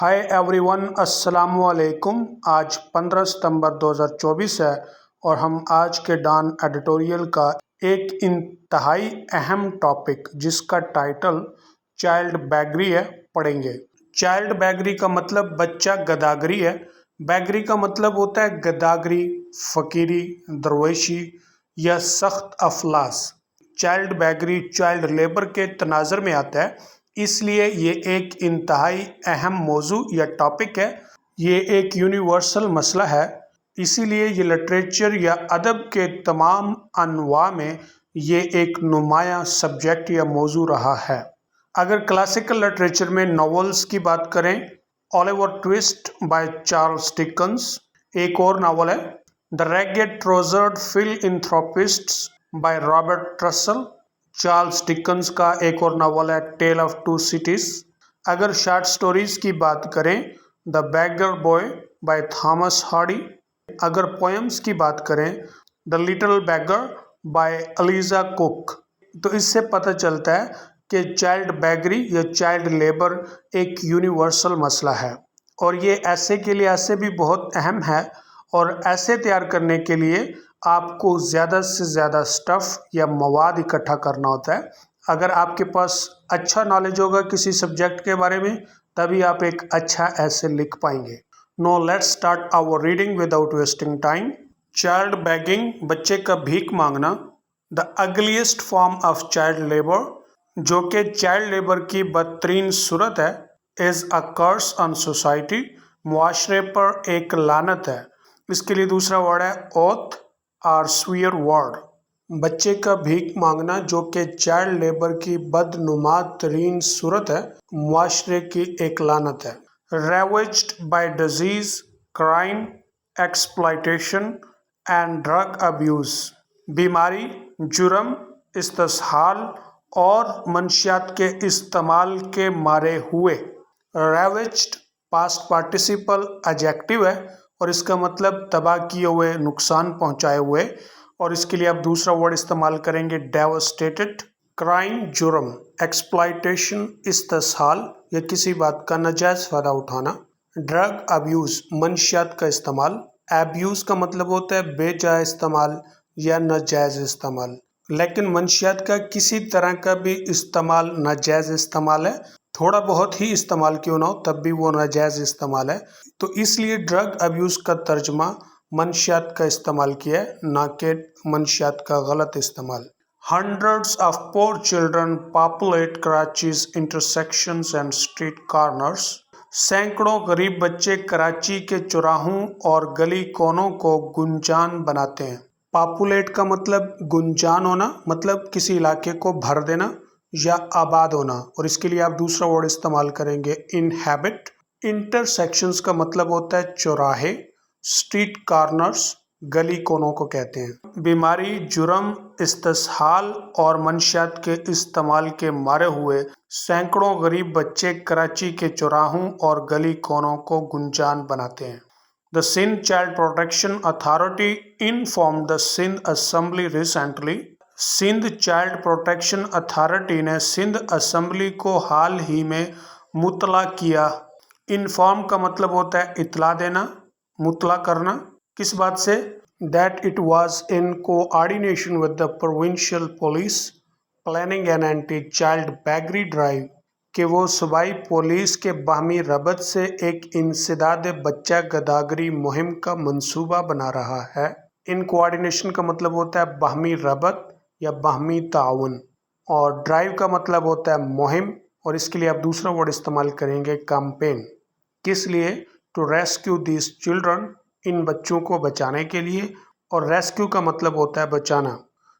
Hi everyone, अस्सलाम वालेकुम। आज 15 सितंबर 2024 है और हम आज के डॉन एडिटोरियल का एक इंतहाई अहम टॉपिक जिसका टाइटल चाइल्ड बैगरी है पढ़ेंगे। चाइल्ड बैगरी का मतलब बच्चा गदागरी है। बैगरी का मतलब होता है गदागरी, फकीरी, दरवेशी या सख्त अफलास। चाइल्ड बैगरी चाइल्ड लेबर के तनाज़र में आता है, इसलिए ये एक इंतहाई अहम मौजू या टॉपिक है। ये एक यूनिवर्सल मसला है, इसीलिए ये लिटरेचर या अदब के तमाम अनवा में ये एक नुमाया सब्जेक्ट या मौजू रहा है। अगर क्लासिकल लिटरेचर में नॉवेल्स की बात करें, Oliver Twist by Charles Dickens एक और नावल है। The ragged trousered philanthropists by Robert Russell Charles Dickens का एक और नावल है। Tale of two cities. अगर शॉर्ट स्टोरीज की बात करें, the beggar boy by Thomas Hardy. अगर पोएम्स की बात करें, the little beggar by Eliza Cook. तो इससे पता चलता है कि चाइल्ड बैगरी या चाइल्ड लेबर एक यूनिवर्सल मसला है और ये ऐसे के लिए ऐसे भी बहुत अहम है। और ऐसे तैयार करने के लिए आपको ज़्यादा से ज़्यादा स्टफ़ या मवाद इकट्ठा करना होता है। अगर आपके पास अच्छा नॉलेज होगा किसी सब्जेक्ट के बारे में, तभी आप एक अच्छा ऐसे लिख पाएंगे। No let's start our reading without wasting time. Child begging, बच्चे का भीख मांगना। The ugliest form of child labour, जो कि चाइल्ड लेबर की बदतरीन सूरत है, is a curse on society, मुआशरे पर एक लानत है। इसके लिए दूसरा वर्ड है ओथ और स्वीयर वर्ड। बच्चे का भीख मांगना जो कि चाइल्ड लेबर की बदनुमा तरीन सूरत है, मुआशरे की एक लानत है। Ravaged by disease, crime, exploitation and drug abuse, बीमारी, जुर्म, इस्तेसाल और मंशियात के इस्तेमाल के मारे हुए। रेवेज्ड पास्ट पार्टिसिपल एडजेक्टिव है और इसका मतलब तबाह किए हुए, नुकसान पहुंचाए हुए। और इसके लिए आप दूसरा वर्ड इस्तेमाल करेंगे डेवास्टेटेड। क्राइम जुर्म, एक्सप्लॉयटेशन इस्तेसाल या किसी बात का नाजायज फ़ायदा उठाना। ड्रग अब्यूज़, मंशियात का इस्तेमाल। एब्यूज़ का मतलब होता है बेजाय इस्तेमाल या नाजायज इस्तेमाल, लेकिन मंशियात का किसी तरह का भी इस्तेमाल नाजायज इस्तेमाल है। थोड़ा बहुत ही इस्तेमाल क्यों ना हो, तब भी वो नाजायज इस्तेमाल है। तो इसलिए ड्रग अब्यूज़ का तर्जमा मंशियात का इस्तेमाल किया है, ना कि मंशियात का गलत इस्तेमाल। Hundreds of pore children populate Karachi's intersections and street corners, सैकड़ों गरीब बच्चे कराची के चौराहों और गली कोनों को गुंजान बनाते हैं। पॉपुलेट का मतलब गुंजान होना, मतलब किसी इलाके को भर देना या आबाद होना। और इसके लिए आप दूसरा वर्ड इस्तेमाल करेंगे इनहैबिट। इंटरसेक्शंस का मतलब होता है चौराहे। स्ट्रीट कॉर्नर्स गली कोनों को कहते हैं। बीमारी, जुर्म, इस्तेसाल और मंशियात के इस्तेमाल के मारे हुए सैकड़ों गरीब बच्चे कराची के चौराहों और गली कोनों को गुंजान बनाते हैं। The Sindh child protection authority informed the Sindh assembly recently. Sindh child protection authority ने सिंध असेंबली को हाल ही में मुतला किया। इन्फॉर्म का मतलब होता है इतला देना, मुतला करना। किस बात से? That it was in coordination with the provincial police planning an anti child बैगरी ड्राइव, कि वो सूबाई पुलिस के बाहमी रबत से एक इंसदाद बच्चा गदागरी मुहिम का मंसूबा बना रहा है। इन कोऑर्डिनेशन का मतलब होता है बाहमी रबत या बाहमी ताउन, और ड्राइव का मतलब होता है मुहिम। और इसके लिए आप दूसरा वर्ड इस्तेमाल करेंगे कैंपेन। किस लिए? टू रेस्क्यू दिस चिल्ड्रन, इन बच्चों को बचाने के लिए। और रेस्क्यू का मतलब होता है बचाना।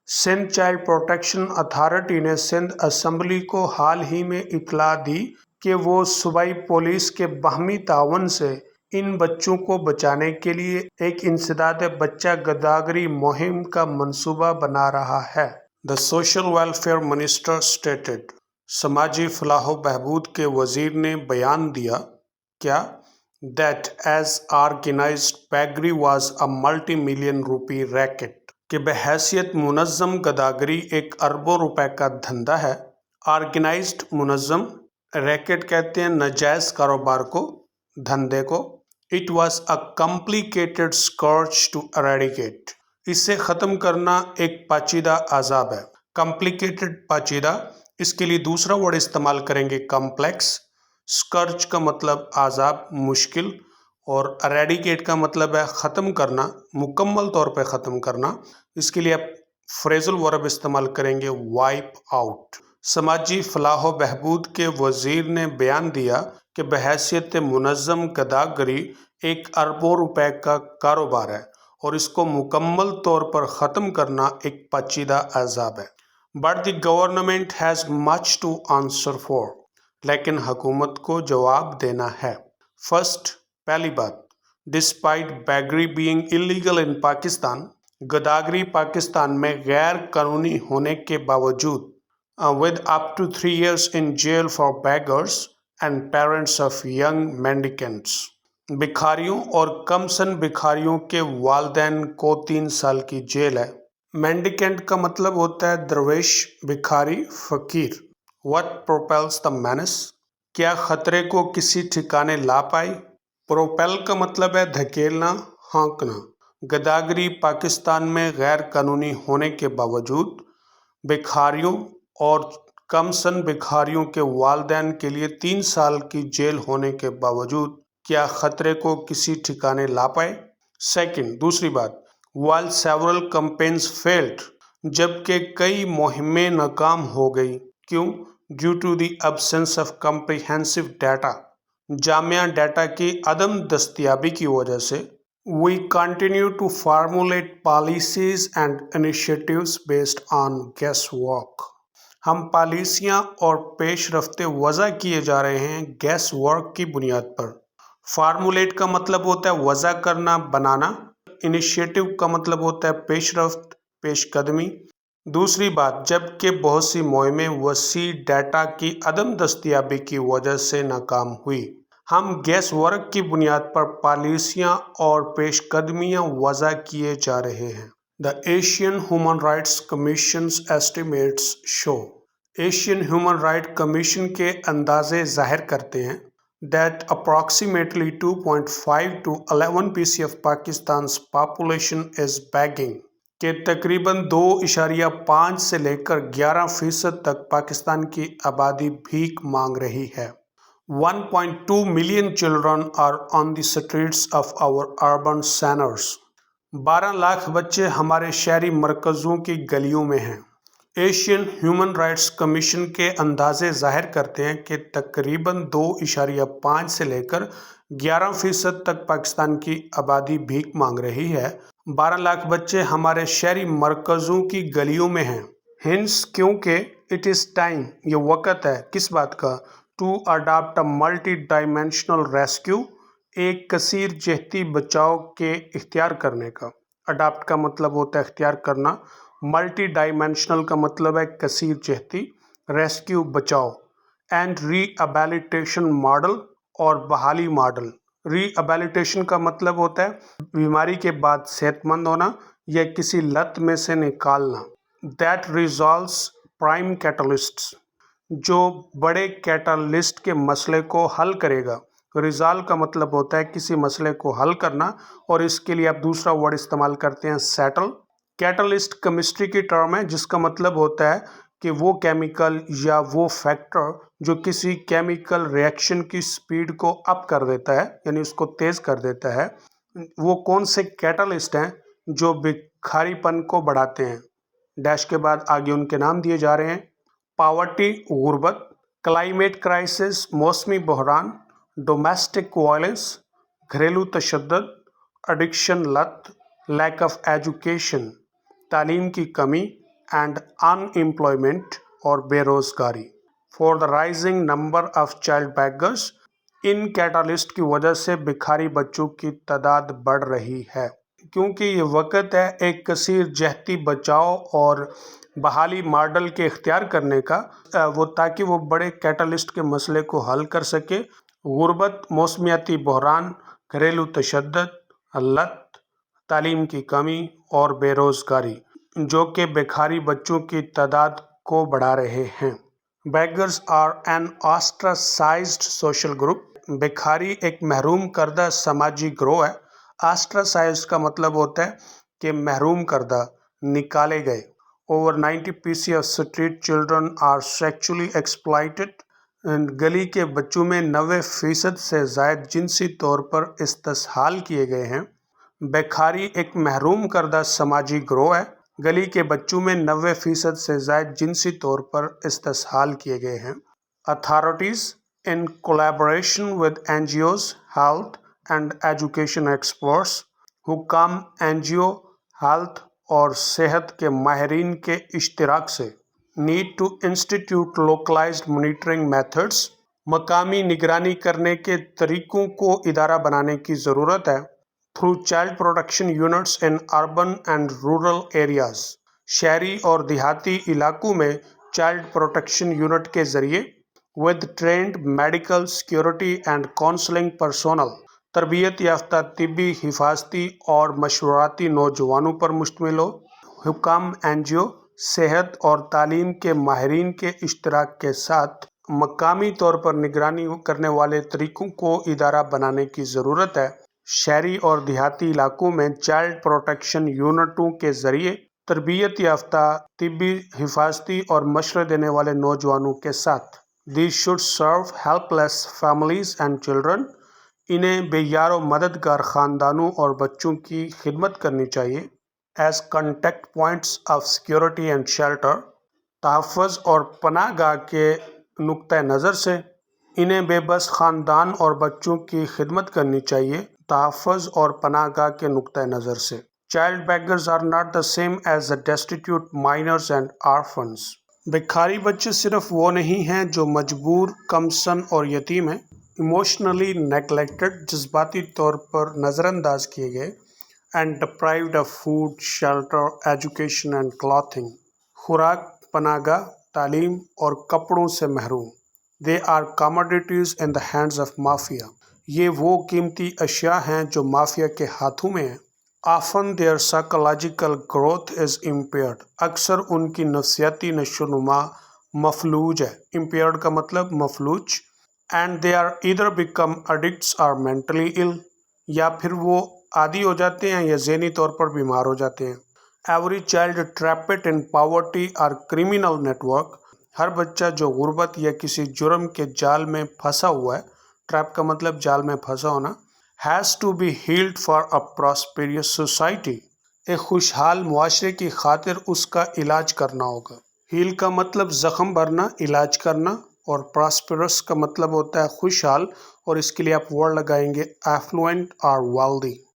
सिंध चाइल्ड प्रोटेक्शन अथॉरिटी ने सिंध असेंबली को हाल ही में इतला दी कि वो सूबाई पुलिस के बाहमी तावन से इन बच्चों को बचाने के लिए एक इंसदाद बच्चा गदागरी मुहिम का मंसूबा बना रहा है। The social welfare minister stated, समाजी फलाह बहबूद के वजीर ने बयान दिया क्या? दैट एज ऑर्गेनाइज्ड बैगरी was a multi-million rupee racket, कि बहैसियत मुनज़्ज़म गदागरी एक अरबों रुपए का धंधा है। ऑर्गेनाइज्ड मुनज़्ज़म, रैकेट कहते हैं नाजायज़ कारोबार को। دھندے کو. It was a complicated scourge to eradicate. اسے ختم کرنا ایک پیچیدہ عذاب ہے. Complicated پیچیدہ، اس کے لیے دوسرا ورڈ استعمال کریں گے complex. scourge کا مطلب عذاب، مشکل، اور eradicate کا مطلب ہے ختم کرنا، مکمل طور پہ ختم کرنا. اس کے لیے آپ فریزل ورب استعمال کریں گے وائپ آؤٹ. سماجی فلاح و بہبود کے وزیر نے بیان دیا کہ بحیثیت منظم گداگری ایک اربوں روپے کا کاروبار ہے اور اس کو مکمل طور پر ختم کرنا ایک پیچیدہ عذاب ہے. But the government has much to answer for. لیکن حکومت کو جواب دینا ہے. First، پہلی بات، Despite beggary being illegal in Pakistan، گداگری Pakistan میں غیر قانونی ہونے کے باوجود with up to 3 years in jail for beggars and parents of young mendicants، بکھاریوں اور کم سن بکھاریوں کے والدین کو 3 سال کی جیل ہے. مینڈیکینٹ کا مطلب ہوتا ہے درویش، بکھاری، فقیر. What propels the menace؟ کیا خطرے کو کسی ٹھکانے لا پائی؟ پروپیل کا مطلب ہے دھکیلنا، ہانکنا. گداگری پاکستان میں غیر قانونی ہونے کے باوجود بکھاریوں اور کم سن بکھاریوں کے والدین کے لیے 3 سال کی جیل ہونے کے باوجود کیا خطرے کو کسی ٹھکانے لا پائے؟ سیکنڈ، دوسری بات، while several campaigns failed، جبکہ کئی مہمیں ناکام ہو گئی. کیوں؟ due to the absence of comprehensive data، Jama data کی عدم دستیابی کی وجہ سے. We continue to formulate policies and initiatives based on guesswork، ہم پالیسیاں اور پیش رفتے وضع کیے جا رہے ہیں گیس ورک کی بنیاد پر. فارمولیٹ کا مطلب ہوتا ہے وضع کرنا، بنانا. انیشیٹو کا مطلب ہوتا ہے پیش رفت، پیش قدمی. دوسری بات، جبکہ بہت سی مہمیں وسیع ڈیٹا کی عدم دستیابی کی وجہ سے ناکام ہوئی، ہم گیس ورک کی بنیاد پر پالیسیاں اور پیش قدمیاں وضع کیے جا رہے ہیں. The Asian Human Rights Commission's estimates show، Asian human right commission کے اندازے ظاہر کرتے ہیں that approximately 2.5 to 11% of Pakistan's population is begging، کہ تقریباً 2.5 سے لے کر 11% تک پاکستان کی آبادی بھیک مانگ رہی ہے. 1.2 million children are on the streets of our urban centers، 12 lakh بچے ہمارے شہری مرکزوں کی گلیوں میں ہیں. ایشین ہیومن رائٹس کمیشن کے اندازے ظاہر کرتے ہیں کہ تقریباً 2.5 سے لے کر 11% تک پاکستان کی آبادی بھیک مانگ رہی ہے. 12 لاکھ بچے ہمارے شہری مرکزوں کی گلیوں میں ہیں. ہنس، کیونکہ اٹ از ٹائم، یہ وقت ہے کس بات کا؟ To adapt a multi dimensional rescue, ایک کثیر جہتی بچاؤ کے اختیار کرنے کا. اڈاپٹ کا مطلب ہوتا ہے اختیار کرنا، ملٹی ڈائمینشنل کا مطلب ہے کثیر جہتی، ریسکیو بچاؤ. اینڈ ری ایبیلیٹیشن ماڈل، اور بحالی ماڈل. ری ایبیلیٹیشن کا مطلب ہوتا ہے بیماری کے بعد صحت مند ہونا یا کسی لت میں سے نکالنا. دیٹ ریزالوز پرائم کیٹالسٹس، جو بڑے کیٹالسٹ کے مسئلے کو حل کرے گا. ریزالو کا مطلب ہوتا ہے کسی مسئلے کو حل کرنا، اور اس کے لیے آپ دوسرا ورڈ استعمال کرتے ہیں سیٹل. کیٹالسٹ کیمسٹری کی ٹرم ہے جس کا مطلب ہوتا ہے کہ وہ کیمیکل یا وہ فیکٹر جو کسی کیمیکل ریئیکشن کی سپیڈ کو اپ کر دیتا ہے، یعنی اس کو تیز کر دیتا ہے. وہ کون سے کیٹالسٹ ہیں جو بکھاری پن کو بڑھاتے ہیں؟ ڈیش کے بعد آگے ان کے نام دیے جا رہے ہیں. پاورٹی، غربت. کلائمیٹ کرائسس، موسمی بحران. ڈومیسٹک وائلنس، گھریلو تشدد. ایڈکشن، لت. لیک آف ایجوکیشن، تعلیم کی کمی. اینڈ ان امپلائمنٹ، اور بے روزگاری. For the rising number of child beggars, in catalyst کی وجہ سے بکھاری بچوں کی تعداد بڑھ رہی ہے. کیونکہ یہ وقت ہے ایک کثیر جہتی بچاؤ اور بحالی ماڈل کے اختیار کرنے کا، تاکہ وہ بڑے کیٹالسٹ کے مسئلے کو حل کر سکے. غربت، موسمیاتی بحران، گھریلو تشدد، لت، تعلیم کی کمی اور بے روزگاری، جو کہ بکھاری بچوں کی تعداد کو بڑھا رہے ہیں. Beggars are an ostracized social group, बेखारी एक महरूम करदा समाजी ग्रोह है। आस्ट्रासाइज का मतलब होता है कि महरूम करदा, निकाले गए। Over 90% of street children are sexually exploited. गली के बच्चों में 90% से ज़ायद जिनसी तौर पर इस्तेसाल किए गए हैं। बेखारी एक महरूम करदा समाजी ग्रोह है। गली के बच्चों में 90% से ज़ायद जिनसी तौर पर इस्तेसाल किए गए हैं। Authorities in collaboration with NGOs, health and education experts, हुकाम NGO, health और सेहत के माहिरीन के इश्तिराक से need to institute localized monitoring methods, मकामी निगरानी करने के तरीकों को इदारा बनाने की ज़रूरत है। through child protection units in urban and rural areas, शहरी और देहाती इलाकों में चाइल्ड प्रोटेक्शन यूनिट के ज़रिए with trained medical security and counseling personnel, तरबियत याफ्ता तिब्बी हिफाजती और मशवराती नौजवानों पर मुश्तमिल हो। हुकाम NGO, सेहत और तालीम के माहिरीन के इश्तिराक के साथ मकामी तौर पर निगरानी करने वाले तरीकों को इदारा बनाने की ज़रूरत है। शहरी और देहाती इलाकों में चाइल्ड प्रोटेक्शन यूनिटों के ज़रिए तरबियत याफ्ता तिब्बी हिफाजती और मशवरे देने वाले नौजवानों के साथ These should serve helpless families and children, इन्हें बेयारो मददगार ख़ानदानों और बच्चों की खिदमत करनी चाहिए। As contact points of security and shelter, तहफ़्फ़ुज़ और पनाहगाह के नुक्ता नज़र से इन्हें बेबस ख़ानदान और बच्चों की खिदमत करनी चाहिए। तहफ़्फ़ुज़ और पनाहगाह के नुक्ता नज़र से Child beggars are not the same as the destitute minors and orphans. बेखारी बच्चे सिर्फ वो नहीं हैं जो मजबूर, कमसन और यतीम हैं। इमोशनली नेगलेक्टेड, जज्बाती तौर पर नज़रअंदाज किए गए। And deprived of food, shelter, education and clothing, खुराक, पनाहगाह, तालीम और कपड़ों से महरूम। They are commodities in the hands of mafia, ये वो कीमती अशिया हैं जो माफिया के हाथों में हैं। Often their psychological growth is impaired, अक्सर उनकी नफ्सियाती नशोनुमा मफलूज है। impaired का मतलब मफलूज। and they are either become addicts or mentally ill, या फिर वो आदी हो जाते हैं या ज़हनी तौर पर बीमार हो जाते हैं। Every child trapped in poverty or criminal network, हर बच्चा जो गुर्बत या किसी जुर्म के जाल में फंसा हुआ है, ट्रैप का मतलब जाल में फंसा होना, has to be healed for a prosperous society, एक खुशहाल मुआशरे की खातिर उसका इलाज करना होगा। हील का मतलब ज़ख्म भरना, इलाज करना, और प्रॉस्पेरस का मतलब होता है खुशहाल, और इसके लिए आप वर्ड लगाएंगे एफ्लुएंट और वेल्दी।